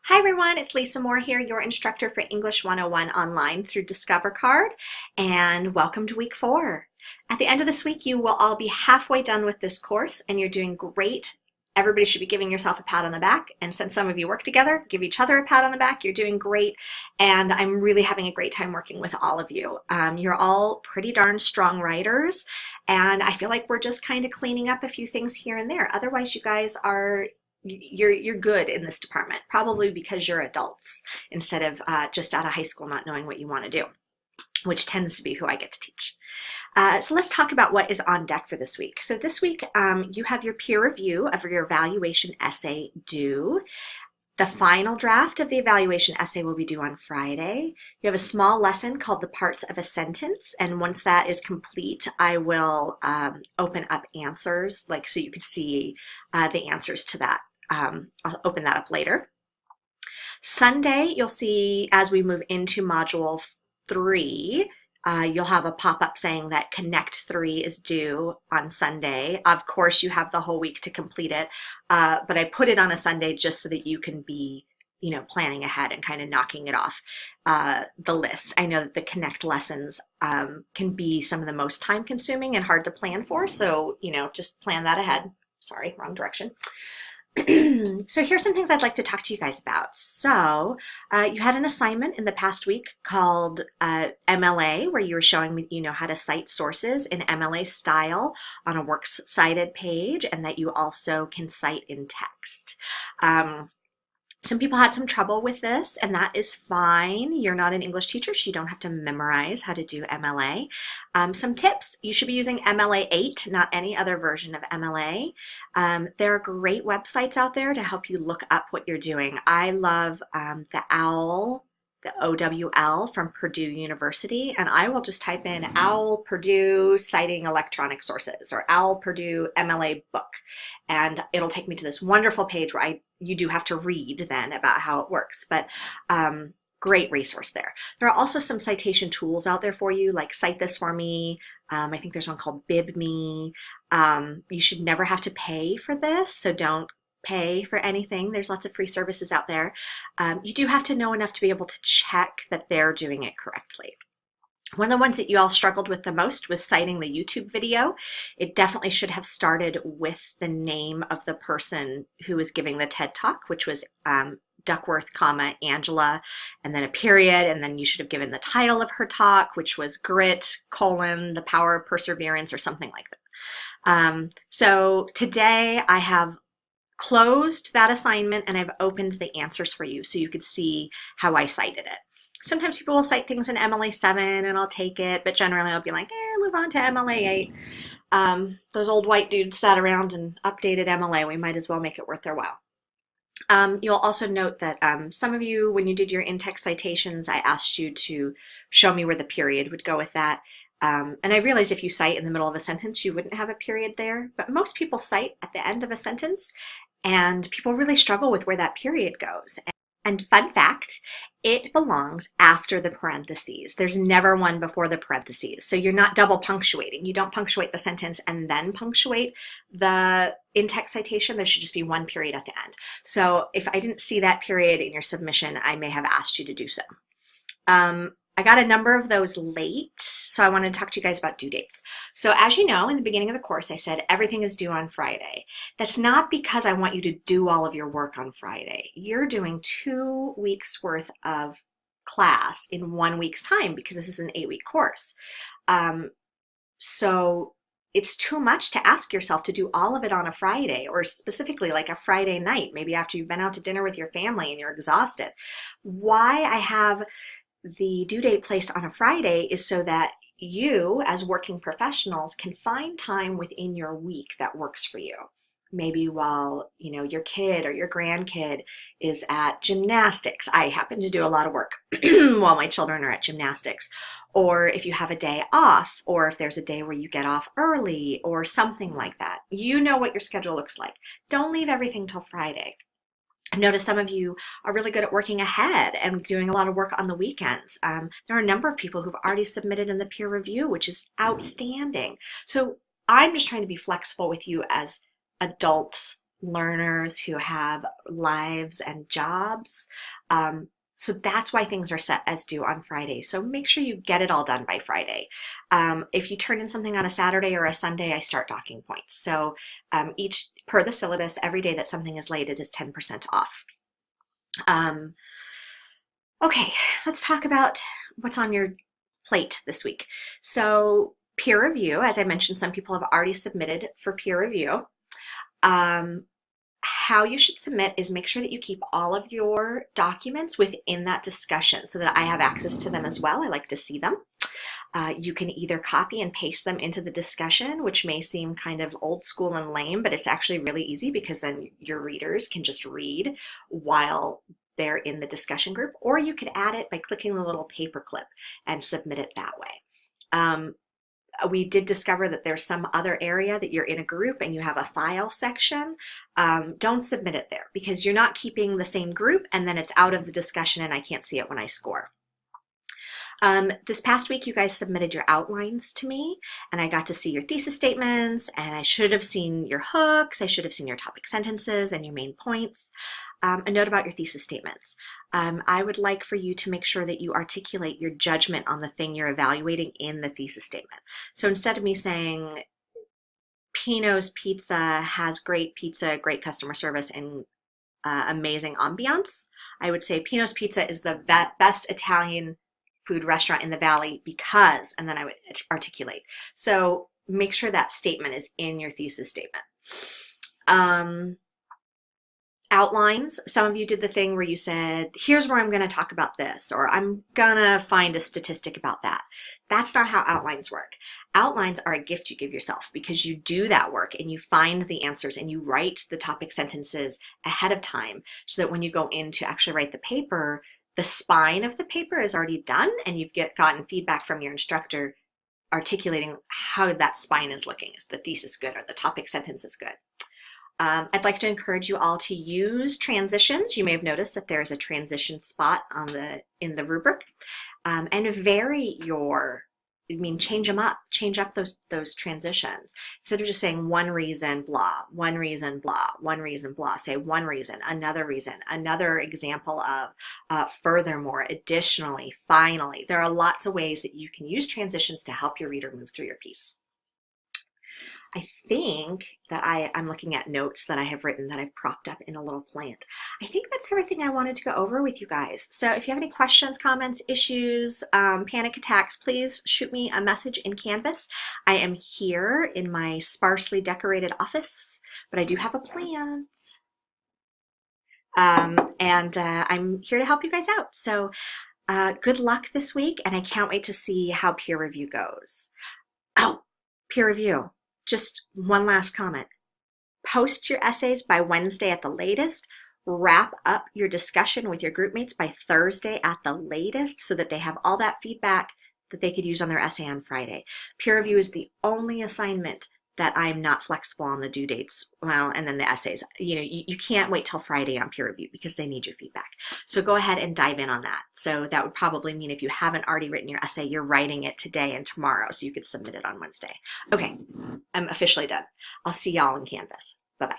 Hi everyone, it's Lisa Moore here, your instructor for English 101 online through Discover Card, and welcome to week 4. At the end of this week, you will all be halfway done with this course, and you're doing great. Everybody should be giving yourself a pat on the back, and since some of you work together, give each other a pat on the back. You're doing great, and I'm really having a great time working with all of you. You're all pretty darn strong writers, and I feel like we're just kind of cleaning up a few things here and there. Otherwise, you guys are you're good in this department, probably because you're adults instead of just out of high school not knowing what you want to do, which tends to be who I get to teach. So let's talk about what is on deck for this week. So this week you have your peer review of your evaluation essay due. The final draft of the evaluation essay will be due on Friday. You have a small lesson called the parts of a sentence, and once that is complete, I will open up answers, so you could see the answers to that. I'll open that up later. Sunday, you'll see as we move into Module 3, you'll have a pop-up saying that Connect 3 is due on Sunday. Of course, you have the whole week to complete it, but I put it on a Sunday just so that you can be, planning ahead and kind of knocking it off the list. I know that the Connect lessons can be some of the most time-consuming and hard to plan for, so, just plan that ahead. Sorry, wrong direction. So here's some things I'd like to talk to you guys about. So you had an assignment in the past week called MLA, where you were showing me how to cite sources in MLA style on a works cited page, and that you also can cite in text. Some people had some trouble with this, and that is fine. You're not an English teacher, so you don't have to memorize how to do MLA. Some tips: you should be using MLA 8, not any other version of MLA. There are great websites out there to help you look up what you're doing. I love the OWL, the OWL from Purdue University, and I will just type in OWL Purdue Citing Electronic Sources or OWL Purdue MLA book, and it'll take me to this wonderful page where you do have to read then about how it works, but great resource there. There are also some citation tools out there for you, like Cite This For Me. I think there's one called BibMe. You should never have to pay for this, so don't pay for anything. There's lots of free services out there. You do have to know enough to be able to check that they're doing it correctly. One of the ones that you all struggled with the most was citing the YouTube video. It definitely should have started with the name of the person who was giving the TED Talk, which was Duckworth, Angela, and then a period, and then you should have given the title of her talk, which was Grit, the Power of Perseverance, or something like that. So today I have closed that assignment and I've opened the answers for you so you could see how I cited it. Sometimes people will cite things in MLA 7 and I'll take it, but generally I'll be like, move on to MLA 8. Those old white dudes sat around and updated MLA. We might as well make it worth their while. You'll also note that some of you, when you did your in-text citations, I asked you to show me where the period would go with that. And I realized if you cite in the middle of a sentence, you wouldn't have a period there, but most people cite at the end of a sentence, and people really struggle with where that period goes. And fun fact, it belongs after the parentheses. There's never one before the parentheses. So you're not double punctuating. You don't punctuate the sentence and then punctuate the in-text citation. There should just be one period at the end. So if I didn't see that period in your submission, I may have asked you to do so. I got a number of those late, so I want to talk to you guys about due dates. So as you know, in the beginning of the course, I said everything is due on Friday. That's not because I want you to do all of your work on Friday. You're doing 2 weeks worth of class in 1 week's time because this is an 8-week course. So it's too much to ask yourself to do all of it on a Friday, or specifically like a Friday night, maybe after you've been out to dinner with your family and you're exhausted. Why I have the due date placed on a Friday is so that you, as working professionals, can find time within your week that works for you. Maybe while your kid or your grandkid is at gymnastics. I happen to do a lot of work while my children are at gymnastics. Or if you have a day off, or if there's a day where you get off early or something like that. You know what your schedule looks like. Don't leave everything till Friday. I've noticed some of you are really good at working ahead and doing a lot of work on the weekends. There are a number of people who've already submitted in the peer review, which is outstanding. So I'm just trying to be flexible with you as adults learners who have lives and jobs. So that's why things are set as due on Friday. So make sure you get it all done by Friday. If you turn in something on a Saturday or a Sunday, I start docking points. So each per the syllabus, every day that something is late, it is 10% off. Okay, let's talk about what's on your plate this week. So peer review, as I mentioned, some people have already submitted for peer review. How you should submit is make sure that you keep all of your documents within that discussion so that I have access to them as well. I like to see them. You can either copy and paste them into the discussion, which may seem kind of old school and lame, but it's actually really easy because then your readers can just read while they're in the discussion group, or you could add it by clicking the little paper clip and submit it that way. We did discover that there's some other area that you're in a group and you have a file section. Don't submit it there because you're not keeping the same group and then it's out of the discussion and I can't see it when I score. This past week, you guys submitted your outlines to me and I got to see your thesis statements and I should have seen your hooks. I should have seen your topic sentences and your main points. A note about your thesis statements. I would like for you to make sure that you articulate your judgment on the thing you're evaluating in the thesis statement. So instead of me saying, Pino's Pizza has great pizza, great customer service, and amazing ambiance, I would say Pino's Pizza is the best Italian food restaurant in the Valley because, and then I would articulate. So make sure that statement is in your thesis statement. Outlines. Some of you did the thing where you said, here's where I'm going to talk about this, or I'm going to find a statistic about that. That's not how outlines work. Outlines are a gift you give yourself because you do that work and you find the answers and you write the topic sentences ahead of time so that when you go in to actually write the paper, the spine of the paper is already done and you've gotten feedback from your instructor articulating how that spine is looking. Is the thesis good or the topic sentence is good? I'd like to encourage you all to use transitions. You may have noticed that there's a transition spot in the rubric, and vary change them up, change up those transitions. Instead of just saying one reason, blah, one reason, blah, one reason, blah, say one reason, another example of, furthermore, additionally, finally. There are lots of ways that you can use transitions to help your reader move through your piece. I think that I'm looking at notes that I have written that I've propped up in a little plant. I think that's everything I wanted to go over with you guys. So if you have any questions, comments, issues, panic attacks, please shoot me a message in Canvas. I am here in my sparsely decorated office, but I do have a plant. I'm here to help you guys out. So good luck this week, and I can't wait to see how peer review goes. Oh, peer review. Just one last comment. Post your essays by Wednesday at the latest. Wrap up your discussion with your group mates by Thursday at the latest so that they have all that feedback that they could use on their essay on Friday. Peer review is the only assignment that I'm not flexible on the due dates. Well, and then the essays. You can't wait till Friday on peer review because they need your feedback. So go ahead and dive in on that. So that would probably mean if you haven't already written your essay, you're writing it today and tomorrow so you could submit it on Wednesday. Okay, I'm officially done. I'll see y'all in Canvas. Bye-bye.